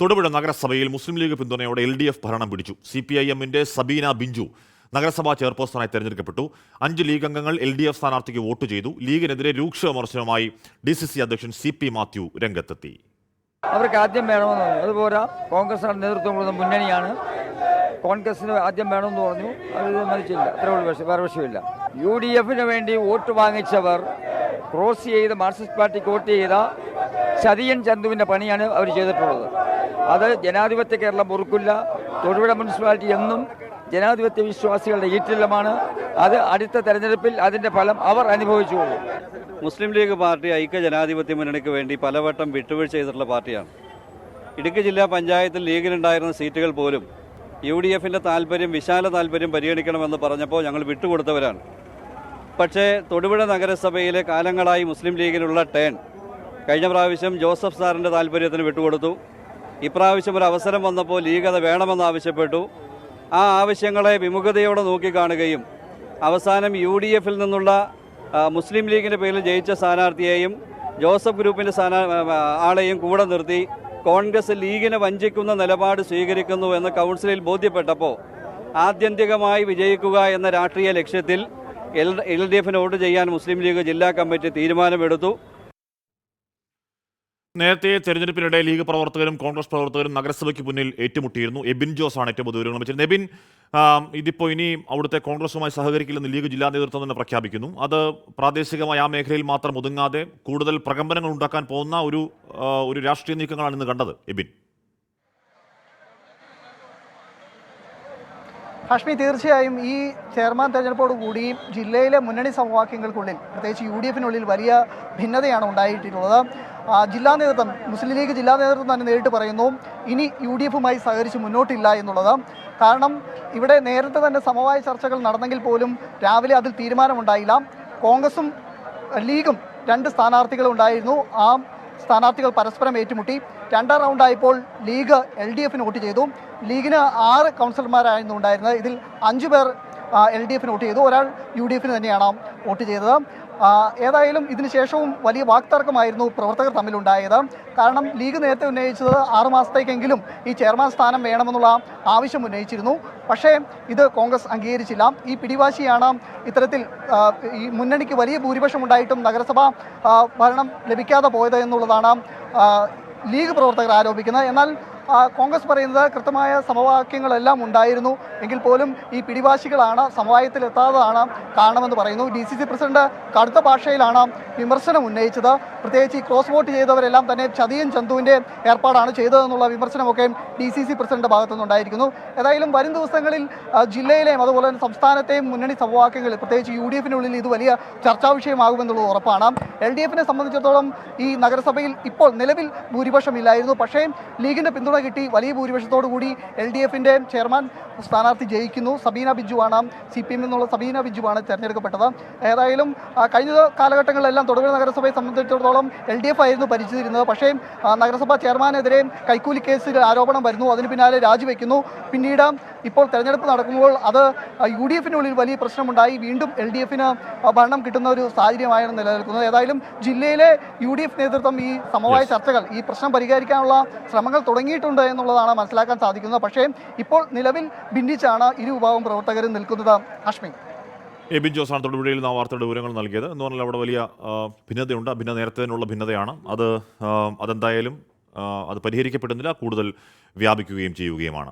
തൊടുപുഴ നഗരസഭയിൽ മുസ്ലിം ലീഗ് പിന്തുണയോടെ LDF ഭരണം പിടിച്ചു. CPIM-ന്റെ സബീന ബിഞ്ചു നഗരസഭാ ചെയർപേഴ്സണായി തെരഞ്ഞെടുക്കപ്പെട്ടു. 5 ലീഗ് അംഗങ്ങൾ LDF സ്ഥാനാർത്ഥിക്ക് വോട്ട് ചെയ്തു. ലീഗിനെതിരെ രൂക്ഷ വിമർശനവുമായി DCC അധ്യക്ഷൻ CP മാത്യു രംഗത്തെത്തി. അവർക്ക് ആദ്യം വേണമെന്ന് പറഞ്ഞു. അതുപോലെ കോൺഗ്രസിന്റെ നേതൃത്വം കൊടുക്കുന്ന മുന്നണിയാണ്. കോൺഗ്രസിന് ആദ്യം വേണമെന്ന് പറഞ്ഞു, അത് തീരുമാനിച്ചില്ല. അത്ര വേറെ വിഷയമില്ല. UDF-ന് വേണ്ടി വോട്ട് വാങ്ങിച്ചവർ ക്രോസ് ചെയ്ത് മാർക്സിസ്റ്റ് പാർട്ടിക്ക് വോട്ട് ചെയ്ത ചതിയൻ ചന്തുവിൻ്റെ പണിയാണ് അവർ ചെയ്തിട്ടുള്ളത്. അത് ജനാധിപത്യ കേരളം പൊറുക്കില്ല. തൊടുപുഴ മുനിസിപ്പാലിറ്റി എന്നും ജനാധിപത്യ വിശ്വാസികളുടെ ഈറ്റില്ലമാണ്. അത് അടുത്ത തെരഞ്ഞെടുപ്പിൽ അതിൻ്റെ ഫലം അവർ അനുഭവിച്ചുകൊള്ളും. മുസ്ലിം ലീഗ് പാർട്ടി ഐക്യ ജനാധിപത്യ മുന്നണിക്ക് വേണ്ടി പലവട്ടം വിട്ടുവീഴ്ച ചെയ്തിട്ടുള്ള പാർട്ടിയാണ്. ഇടുക്കി ജില്ലാ പഞ്ചായത്തിൽ ലീഗിനുണ്ടായിരുന്ന സീറ്റുകൾ പോലും UDF-ന്റെ താല്പര്യം, വിശാല താല്പര്യം പരിഗണിക്കണമെന്ന് പറഞ്ഞപ്പോൾ ഞങ്ങൾ വിട്ടുകൊടുത്തവരാണ്. പക്ഷേ തൊടുപുഴ നഗരസഭയിലെ കാലങ്ങളായി മുസ്ലിം ലീഗിനുള്ള ടേൺ കഴിഞ്ഞ പ്രാവശ്യം ജോസഫ് സാറിൻ്റെ താല്പര്യത്തിന് വിട്ടുകൊടുത്തു. ഇപ്രാവശ്യം ഒരു അവസരം വന്നപ്പോൾ ലീഗ് അത് വേണമെന്നാവശ്യപ്പെട്ടു. ആ ആവശ്യങ്ങളെ വിമുഖതയോടെ നോക്കിക്കാണുകയും അവസാനം UDF-ൽ നിന്നുള്ള മുസ്ലിം ലീഗിൻ്റെ പേരിൽ ജയിച്ച സ്ഥാനാർത്ഥിയെയും ജോസഫ് ഗ്രൂപ്പിൻ്റെ ആളെയും കൂടെ നിർത്തി കോൺഗ്രസ് ലീഗിനെ വഞ്ചിക്കുന്ന നിലപാട് സ്വീകരിക്കുന്നു എന്ന് കൗൺസിലിൽ ബോധ്യപ്പെട്ടപ്പോൾ ആത്യന്തികമായി വിജയിക്കുക എന്ന രാഷ്ട്രീയ ലക്ഷ്യത്തിൽ LDF-ന് വോട്ട് ചെയ്യാൻ മുസ്ലിം ലീഗ് ജില്ലാ കമ്മിറ്റി തീരുമാനമെടുത്തു. നേരത്തെ തെരഞ്ഞെടുപ്പിനിടെ ലീഗ് പ്രവർത്തകരും കോൺഗ്രസ് പ്രവർത്തകരും നഗരസഭയ്ക്ക് മുന്നിൽ ഏറ്റുമുട്ടിയിരുന്നു. എബിൻ ജോസാണ് ഏറ്റവും കൂടുതൽ വിവരങ്ങൾ വെച്ചിരുന്നത്. എബിൻ, ഇതിപ്പോൾ ഇനി അവിടുത്തെ കോൺഗ്രസുമായി സഹകരിക്കില്ലെന്ന് ലീഗ് ജില്ലാ നേതൃത്വം തന്നെ പ്രഖ്യാപിക്കുന്നു. അത് പ്രാദേശികമായി ആ മേഖലയിൽ മാത്രം ഒതുങ്ങാതെ കൂടുതൽ പ്രകമ്പനങ്ങൾ ഉണ്ടാക്കാൻ പോകുന്ന ഒരു രാഷ്ട്രീയ നീക്കങ്ങളാണ് ഇന്ന് കണ്ടത്. എബിൻ, ഹാഷ്മി, തീർച്ചയായും ഈ ചെയർമാൻ തെരഞ്ഞെടുപ്പോടുകൂടി ജില്ലയിലെ മുന്നണി സമവാക്യങ്ങൾക്കുള്ളിൽ, പ്രത്യേകിച്ച് UDF-നുള്ളിൽ വലിയ ഭിന്നതയാണ് ഉണ്ടായിട്ടുള്ളത്. ജില്ലാ നേതൃത്വം, മുസ്ലിം ലീഗ് ജില്ലാ നേതൃത്വം തന്നെ നേരിട്ട് പറയുന്നു, ഇനി UDF-മായി സഹകരിച്ച് മുന്നോട്ടില്ല എന്നുള്ളത്. കാരണം ഇവിടെ നേരത്തെ തന്നെ സമവായ ചർച്ചകൾ നടന്നെങ്കിൽ പോലും രാവിലെ അതിൽ തീരുമാനമുണ്ടായില്ല. കോൺഗ്രസും ലീഗും 2 സ്ഥാനാർത്ഥികളുണ്ടായിരുന്നു. ആ സ്ഥാനാർത്ഥികൾ പരസ്പരം ഏറ്റുമുട്ടി. 2ാം റൗണ്ടായപ്പോൾ ലീഗ് LDF-ന് വോട്ട് ചെയ്തു. ലീഗിന് 6 കൗൺസിലർമാരായിരുന്നു ഉണ്ടായിരുന്നത്. ഇതിൽ 5 പേർ LDF-ന് വോട്ട് ചെയ്തു, ഒരാൾ UDF-ന് തന്നെയാണ് വോട്ട് ചെയ്തത്. ഏതായാലും ഇതിനുശേഷവും വലിയ വാക്തർക്കമായിരുന്നു പ്രവർത്തകർ തമ്മിലുണ്ടായത്. കാരണം ലീഗ് നേരത്തെ ഉന്നയിച്ചത് 6 മാസത്തേക്കെങ്കിലും ഈ ചെയർമാൻ സ്ഥാനം വേണമെന്നുള്ള ആവശ്യം ഉന്നയിച്ചിരുന്നു. പക്ഷേ ഇത് കോൺഗ്രസ് അംഗീകരിച്ചില്ല. ഈ പിടിവാശിയാണ് ഇത്തരത്തിൽ ഈ മുന്നണിക്ക് വലിയ ഭൂരിപക്ഷം ഉണ്ടായിട്ടും നഗരസഭ ഭരണം ലഭിക്കാതെ പോയത് എന്നുള്ളതാണ് ലീഗ് പ്രവർത്തകർ ആരോപിക്കുന്നത്. എന്നാൽ കോൺഗ്രസ് പറയുന്നത് കൃത്യമായ സമവാക്യങ്ങളെല്ലാം ഉണ്ടായിരുന്നു എങ്കിൽ പോലും ഈ പിടിവാശികളാണ് സമവായത്തിലെത്താത്തതാണ് കാരണമെന്ന് പറയുന്നു. DCC പ്രസിഡന്റ് കടുത്ത ഭാഷയിലാണ് വിമർശനം ഉന്നയിച്ചത്. പ്രത്യേകിച്ച് ഈ ക്രോസ് വോട്ട് ചെയ്തവരെല്ലാം തന്നെ ചതിയൻ ചന്തുവിൻ്റെ ഏർപ്പാടാണ് ചെയ്തതെന്നുള്ള വിമർശനമൊക്കെ DCC പ്രസിഡന്റ് ഭാഗത്തു നിന്നുണ്ടായിരിക്കുന്നു. ഏതായാലും വരും ദിവസങ്ങളിൽ ജില്ലയിലെയും അതുപോലെ തന്നെ സംസ്ഥാനത്തെയും മുന്നണി സമവാക്യങ്ങളിൽ, പ്രത്യേകിച്ച് UDF-നുള്ളിൽ ഇത് വലിയ ചർച്ചാ വിഷയമാകുമെന്നുള്ളത് ഉറപ്പാണ്. LDF-നെ സംബന്ധിച്ചിടത്തോളം ഈ നഗരസഭയിൽ ഇപ്പോൾ നിലവിൽ ഭൂരിപക്ഷമില്ലായിരുന്നു. പക്ഷേ ലീഗിൻ്റെ പിന്തുണ കിട്ടി വലിയ ഭൂരിപക്ഷത്തോടു കൂടി LDF-ന്റെ ചെയർമാൻ സ്ഥാനാർത്ഥി ജയിക്കുന്നു. സബീന ബിജുവാണ്, CPM എന്നുള്ള സബീന ബിജുവാണ് തിരഞ്ഞെടുക്കപ്പെട്ടത്. ഏതായാലും കഴിഞ്ഞ കാലഘട്ടങ്ങളിലെല്ലാം തൊടുപുഴ നഗരസഭയെ സംബന്ധിച്ചിടത്തോളം LDF ആയിരുന്നു ഭരിച്ചിരുന്നത്. പക്ഷേ നഗരസഭാ ചെയർമാനെതിരെ കൈക്കൂലി കേസിൽ ആരോപണം വരുന്നു, അതിന് പിന്നാലെ രാജിവെക്കുന്നു. പിന്നീട് ഇപ്പോൾ തെരഞ്ഞെടുപ്പ് നടക്കുമ്പോൾ അത് UDF-നുള്ളിൽ വലിയ പ്രശ്നമുണ്ടായി. വീണ്ടും LDF-ന് ഭരണം കിട്ടുന്ന ഒരു സാഹചര്യമായാണ് നിലനിൽക്കുന്നത്. ഏതായാലും ജില്ലയിലെ UDF നേതൃത്വം ഈ സമവായ ചർച്ചകൾ, ഈ പ്രശ്നം പരിഹരിക്കാനുള്ള ശ്രമങ്ങൾ തുടങ്ങിയിട്ടുണ്ട് എന്നുള്ളതാണ് മനസ്സിലാക്കാൻ സാധിക്കുന്നത്. പക്ഷേ ഇപ്പോൾ നിലവിൽ ഭിന്നിച്ചാണ് ഇരു വിഭാഗം പ്രവർത്തകരും നിൽക്കുന്നത്. ഹാഷ്മി, എബിൻ ജോസാണ് തൊടുപുഴയിൽ നിന്ന് വാർത്തയുടെ വിവരങ്ങൾ നൽകിയത്. എന്ന് പറഞ്ഞാൽ അവിടെ വലിയ ഭിന്നതയുണ്ട്. നേരത്തെ തന്നെയുള്ള ഭിന്നതയാണ്. അതെന്തായാലും അത് പരിഹരിക്കപ്പെടുന്നില്ല, കൂടുതൽ വ്യാപിക്കുകയും ചെയ്യുകയുമാണ്.